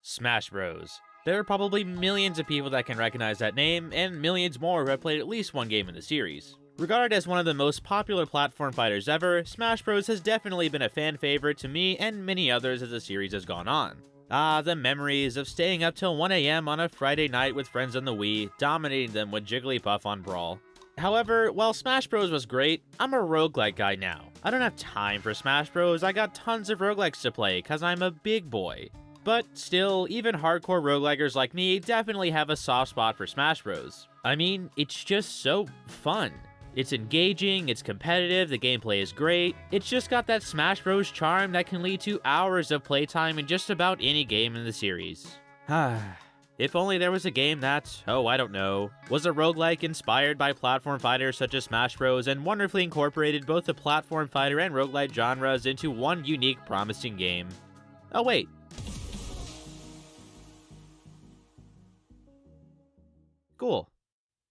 Smash Bros. There are probably millions of people that can recognize that name, and millions more who have played at least one game in the series. Regarded as one of the most popular platform fighters ever, Smash Bros. Has definitely been a fan favorite to me and many others as the series has gone on. Ah, the memories of staying up till 1 AM on a Friday night with friends on the Wii, dominating them with Jigglypuff on Brawl. However, while Smash Bros. Was great, I'm a roguelike guy now. I don't have time for Smash Bros. I got tons of roguelikes to play, cause I'm a big boy. But still, even hardcore roguelikers like me definitely have a soft spot for Smash Bros. I mean, it's just so fun. It's engaging, it's competitive, the gameplay is great. It's just got that Smash Bros. Charm that can lead to hours of playtime in just about any game in the series. If only there was a game that, I don't know, was a roguelike inspired by platform fighters such as Smash Bros. And wonderfully incorporated both the platform fighter and roguelike genres into one unique, promising game. Oh wait. Cool.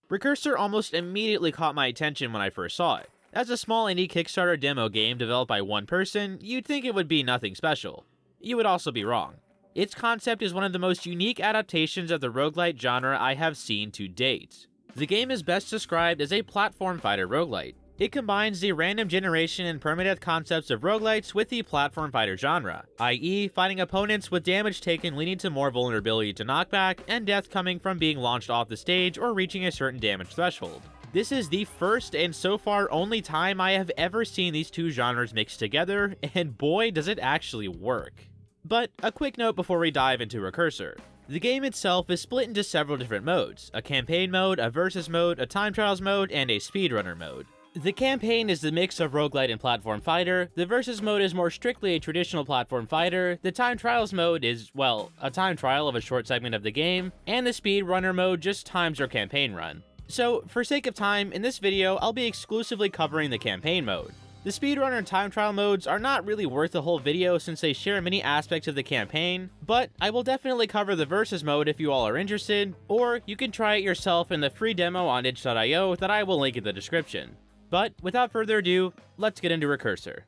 Recursor almost immediately caught my attention when I first saw it. As a small indie Kickstarter demo game developed by one person, you'd think it would be nothing special. You would also be wrong. Its concept is one of the most unique adaptations of the roguelite genre I have seen to date. The game is best described as a platform fighter roguelite. It combines the random generation and permadeath concepts of roguelites with the platform fighter genre, i.e. fighting opponents with damage taken leading to more vulnerability to knockback, and death coming from being launched off the stage or reaching a certain damage threshold. This is the first and so far only time I have ever seen these two genres mixed together, and boy does it actually work. But a quick note before we dive into Recursor. The game itself is split into several different modes: a campaign mode, a versus mode, a time trials mode, and a speedrunner mode. The campaign is the mix of roguelite and platform fighter, the versus mode is more strictly a traditional platform fighter, the time trials mode is, well, a time trial of a short segment of the game, and the speedrunner mode just times your campaign run. So, for sake of time, in this video, I'll be exclusively covering the campaign mode. The speedrunner and time trial modes are not really worth the whole video since they share many aspects of the campaign, but I will definitely cover the versus mode if you all are interested, or you can try it yourself in the free demo on itch.io that I will link in the description. But without further ado, let's get into Recursor.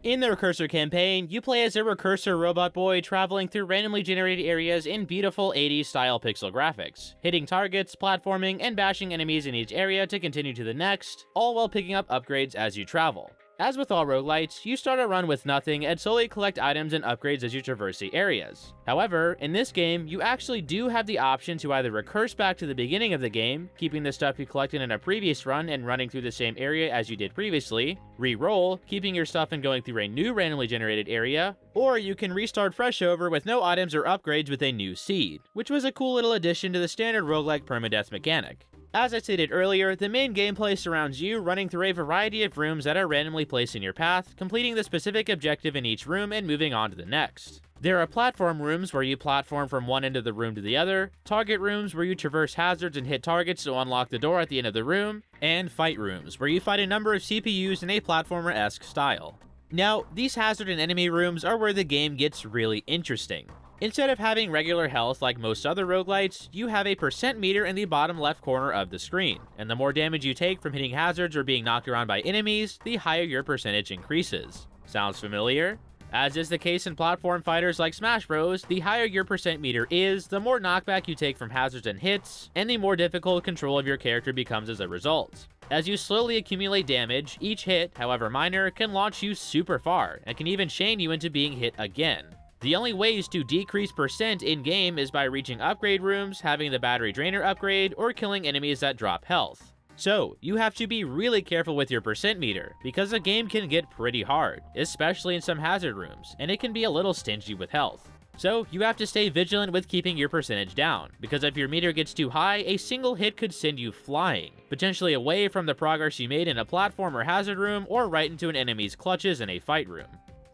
In the Recursor campaign, you play as a Recursor robot boy traveling through randomly generated areas in beautiful 80s style pixel graphics, hitting targets, platforming, and bashing enemies in each area to continue to the next, all while picking up upgrades as you travel. As with all roguelites, you start a run with nothing and slowly collect items and upgrades as you traverse the areas. However, in this game, you actually do have the option to either recurse back to the beginning of the game, keeping the stuff you collected in a previous run and running through the same area as you did previously, re-roll, keeping your stuff and going through a new randomly generated area, or you can restart fresh over with no items or upgrades with a new seed, which was a cool little addition to the standard roguelike permadeath mechanic. As I stated earlier, the main gameplay surrounds you running through a variety of rooms that are randomly placed in your path, completing the specific objective in each room and moving on to the next. There are platform rooms where you platform from one end of the room to the other, target rooms where you traverse hazards and hit targets to unlock the door at the end of the room, and fight rooms where you fight a number of CPUs in a platformer-esque style. Now, these hazard and enemy rooms are where the game gets really interesting. Instead of having regular health like most other roguelites, you have a percent meter in the bottom left corner of the screen, and the more damage you take from hitting hazards or being knocked around by enemies, the higher your percentage increases. Sounds familiar? As is the case in platform fighters like Smash Bros, the higher your percent meter is, the more knockback you take from hazards and hits, and the more difficult control of your character becomes as a result. As you slowly accumulate damage, each hit, however minor, can launch you super far, and can even chain you into being hit again. The only ways to decrease percent in-game is by reaching upgrade rooms, having the battery drainer upgrade, or killing enemies that drop health. So, you have to be really careful with your percent meter, because the game can get pretty hard, especially in some hazard rooms, and it can be a little stingy with health. So, you have to stay vigilant with keeping your percentage down, because if your meter gets too high, a single hit could send you flying, potentially away from the progress you made in a platform or hazard room, or right into an enemy's clutches in a fight room.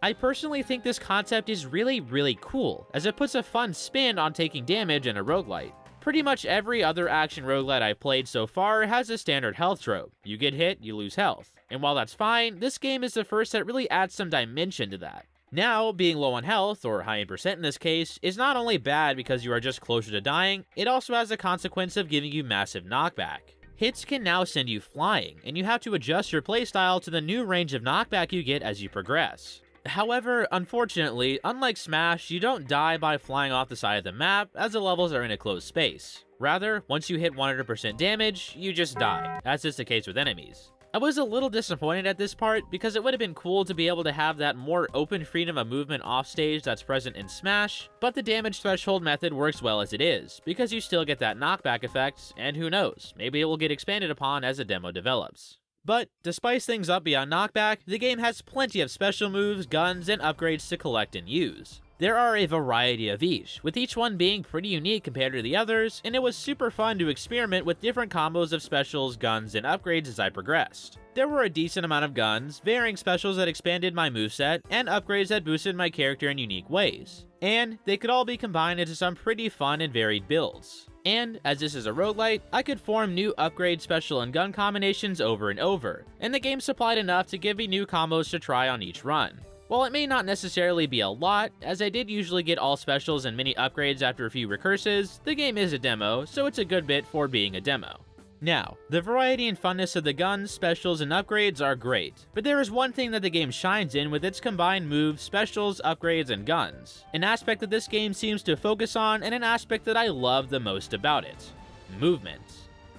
I personally think this concept is really cool, as it puts a fun spin on taking damage in a roguelite. Pretty much every other action roguelite I've played so far has a standard health trope. You get hit, you lose health. And while that's fine, this game is the first that really adds some dimension to that. Now, being low on health, or high in percent in this case, is not only bad because you are just closer to dying, it also has the consequence of giving you massive knockback. Hits can now send you flying, and you have to adjust your playstyle to the new range of knockback you get as you progress. However, unfortunately, unlike Smash, you don't die by flying off the side of the map, as the levels are in a closed space. Rather, once you hit 100% damage, you just die, as is the case with enemies. I was a little disappointed at this part, because it would have been cool to be able to have that more open freedom of movement offstage that's present in Smash, but the damage threshold method works well as it is, because you still get that knockback effect, and who knows, maybe it will get expanded upon as the demo develops. But, to spice things up beyond knockback, the game has plenty of special moves, guns, and upgrades to collect and use. There are a variety of each, with each one being pretty unique compared to the others, and it was super fun to experiment with different combos of specials, guns, and upgrades as I progressed. There were a decent amount of guns, varying specials that expanded my moveset, and upgrades that boosted my character in unique ways. And they could all be combined into some pretty fun and varied builds. And, as this is a roguelite, I could form new upgrade, special, and gun combinations over and over, and the game supplied enough to give me new combos to try on each run. While it may not necessarily be a lot, as I did usually get all specials and mini upgrades after a few recurses, the game is a demo, so it's a good bit for being a demo. Now, the variety and funness of the guns, specials, and upgrades are great, but there is one thing that the game shines in with its combined moves, specials, upgrades, and guns. An aspect that this game seems to focus on, and an aspect that I love the most about it. Movement.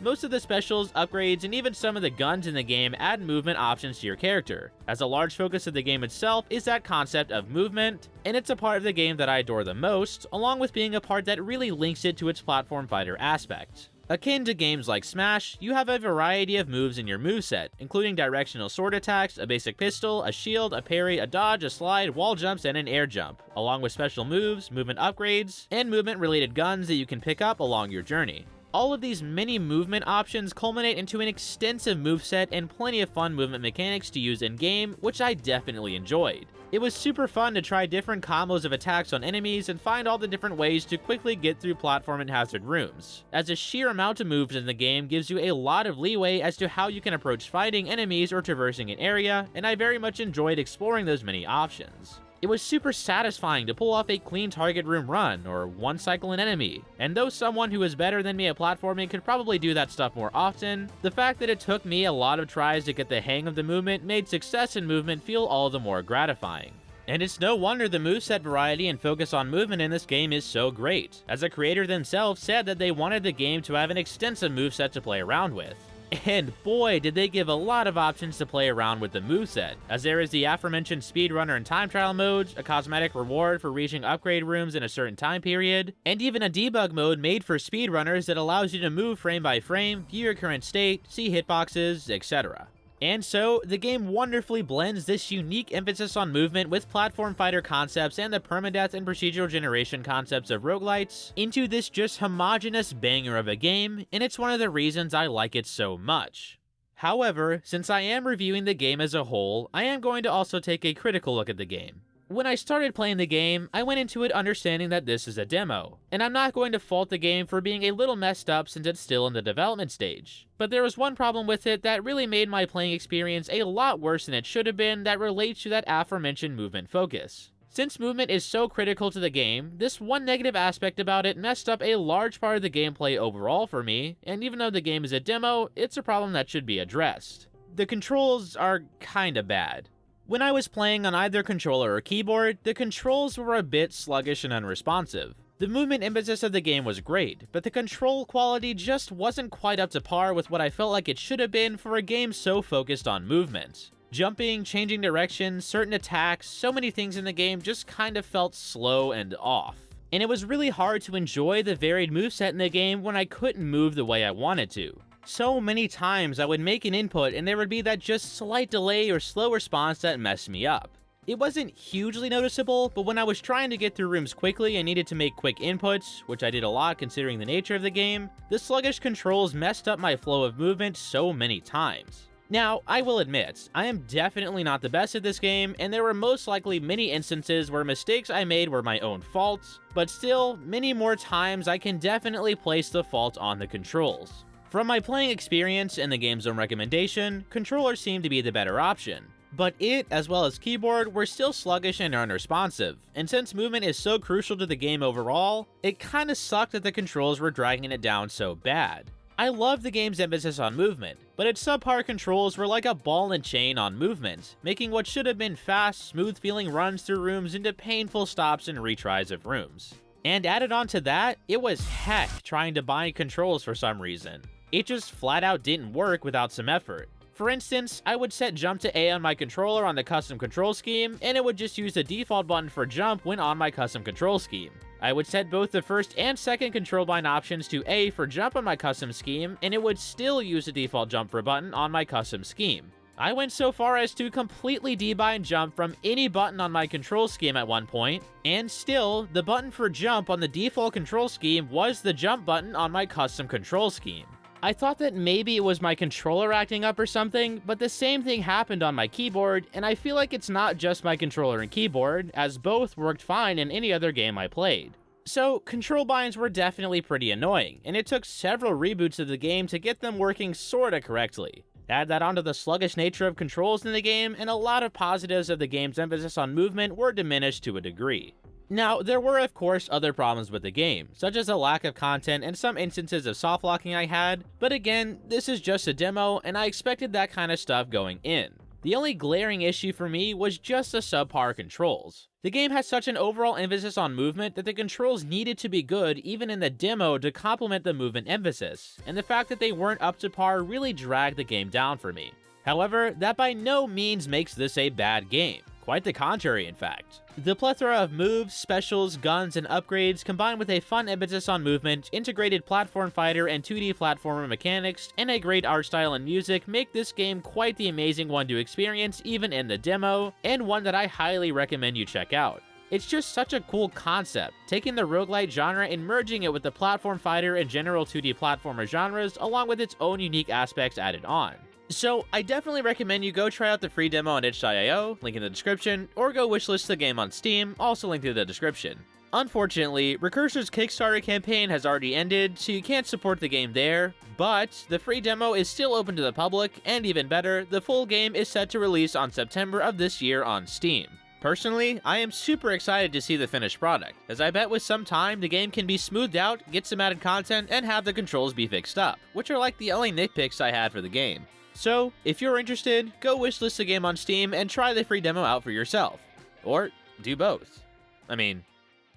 Most of the specials, upgrades, and even some of the guns in the game add movement options to your character, as a large focus of the game itself is that concept of movement, and it's a part of the game that I adore the most, along with being a part that really links it to its platform fighter aspect. Akin to games like Smash, you have a variety of moves in your moveset, including directional sword attacks, a basic pistol, a shield, a parry, a dodge, a slide, wall jumps, and an air jump, along with special moves, movement upgrades, and movement-related guns that you can pick up along your journey. All of these many movement options culminate into an extensive moveset and plenty of fun movement mechanics to use in-game, which I definitely enjoyed. It was super fun to try different combos of attacks on enemies and find all the different ways to quickly get through platform and hazard rooms, as the sheer amount of moves in the game gives you a lot of leeway as to how you can approach fighting enemies or traversing an area, and I very much enjoyed exploring those many options. It was super satisfying to pull off a clean target room run, or one cycle an enemy, and though someone who is better than me at platforming could probably do that stuff more often, the fact that it took me a lot of tries to get the hang of the movement made success in movement feel all the more gratifying. And it's no wonder the moveset variety and focus on movement in this game is so great, as the creator themselves said that they wanted the game to have an extensive moveset to play around with. And boy, did they give a lot of options to play around with the moveset, as there is the aforementioned speedrunner and time trial modes, a cosmetic reward for reaching upgrade rooms in a certain time period, and even a debug mode made for speedrunners that allows you to move frame by frame, view your current state, see hitboxes, etc. And so, the game wonderfully blends this unique emphasis on movement with platform fighter concepts and the permadeath and procedural generation concepts of roguelites into this just homogeneous banger of a game, and it's one of the reasons I like it so much. However, since I am reviewing the game as a whole, I am going to also take a critical look at the game. When I started playing the game, I went into it understanding that this is a demo, and I'm not going to fault the game for being a little messed up since it's still in the development stage. But there was one problem with it that really made my playing experience a lot worse than it should have been that relates to that aforementioned movement focus. Since movement is so critical to the game, this one negative aspect about it messed up a large part of the gameplay overall for me, and even though the game is a demo, it's a problem that should be addressed. The controls are kinda bad. When I was playing on either controller or keyboard, the controls were a bit sluggish and unresponsive. The movement emphasis of the game was great, but the control quality just wasn't quite up to par with what I felt like it should have been for a game so focused on movement. Jumping, changing directions, certain attacks, so many things in the game just kind of felt slow and off. And it was really hard to enjoy the varied moveset in the game when I couldn't move the way I wanted to. So many times I would make an input and there would be that just slight delay or slow response that messed me up. It wasn't hugely noticeable, but when I was trying to get through rooms quickly and needed to make quick inputs, which I did a lot considering the nature of the game, the sluggish controls messed up my flow of movement so many times. Now, I will admit, I am definitely not the best at this game, and there were most likely many instances where mistakes I made were my own fault, but still, many more times I can definitely place the fault on the controls. From my playing experience and the game's own recommendation, controllers seemed to be the better option. But it, as well as keyboard, were still sluggish and unresponsive, and since movement is so crucial to the game overall, it kinda sucked that the controls were dragging it down so bad. I love the game's emphasis on movement, but its subpar controls were like a ball and chain on movement, making what should have been fast, smooth-feeling runs through rooms into painful stops and retries of rooms. And added on to that, it was heck trying to bind controls for some reason. It just flat out didn't work without some effort. For instance, I would set jump to A on my controller on the custom control scheme, and it would just use the default button for jump when on my custom control scheme. I would set both the first and second control bind options to A for jump on my custom scheme, and it would still use the default jump for button on my custom scheme. I went so far as to completely debind jump from any button on my control scheme at one point, and still, the button for jump on the default control scheme was the jump button on my custom control scheme. I thought that maybe it was my controller acting up or something, but the same thing happened on my keyboard, and I feel like it's not just my controller and keyboard, as both worked fine in any other game I played. So, control binds were definitely pretty annoying, and it took several reboots of the game to get them working sorta correctly. Add that onto the sluggish nature of controls in the game, and a lot of positives of the game's emphasis on movement were diminished to a degree. Now, there were of course other problems with the game, such as a lack of content and some instances of soft locking I had, but again, this is just a demo and I expected that kind of stuff going in. The only glaring issue for me was just the subpar controls. The game has such an overall emphasis on movement that the controls needed to be good even in the demo to complement the movement emphasis, and the fact that they weren't up to par really dragged the game down for me. However, that by no means makes this a bad game. Quite the contrary, in fact. The plethora of moves, specials, guns, and upgrades, combined with a fun emphasis on movement, integrated platform fighter and 2D platformer mechanics, and a great art style and music make this game quite the amazing one to experience even in the demo, and one that I highly recommend you check out. It's just such a cool concept, taking the roguelike genre and merging it with the platform fighter and general 2D platformer genres, along with its own unique aspects added on. So, I definitely recommend you go try out the free demo on itch.io, link in the description, or go wishlist the game on Steam, also linked in the description. Unfortunately, Recursor's Kickstarter campaign has already ended, so you can't support the game there, but the free demo is still open to the public, and even better, the full game is set to release on September of this year on Steam. Personally, I am super excited to see the finished product, as I bet with some time the game can be smoothed out, get some added content, and have the controls be fixed up, which are like the only nitpicks I had for the game. So, if you're interested, go wishlist the game on Steam and try the free demo out for yourself. Or, do both. I mean,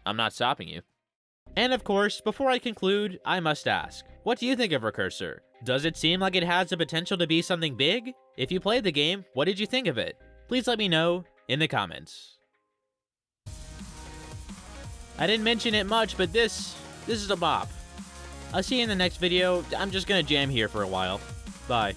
I'm not stopping you. And of course, before I conclude, I must ask, what do you think of Recursor? Does it seem like it has the potential to be something big? If you played the game, what did you think of it? Please let me know in the comments. I didn't mention it much, but this is a bop. I'll see you in the next video. I'm just gonna jam here for a while. Bye.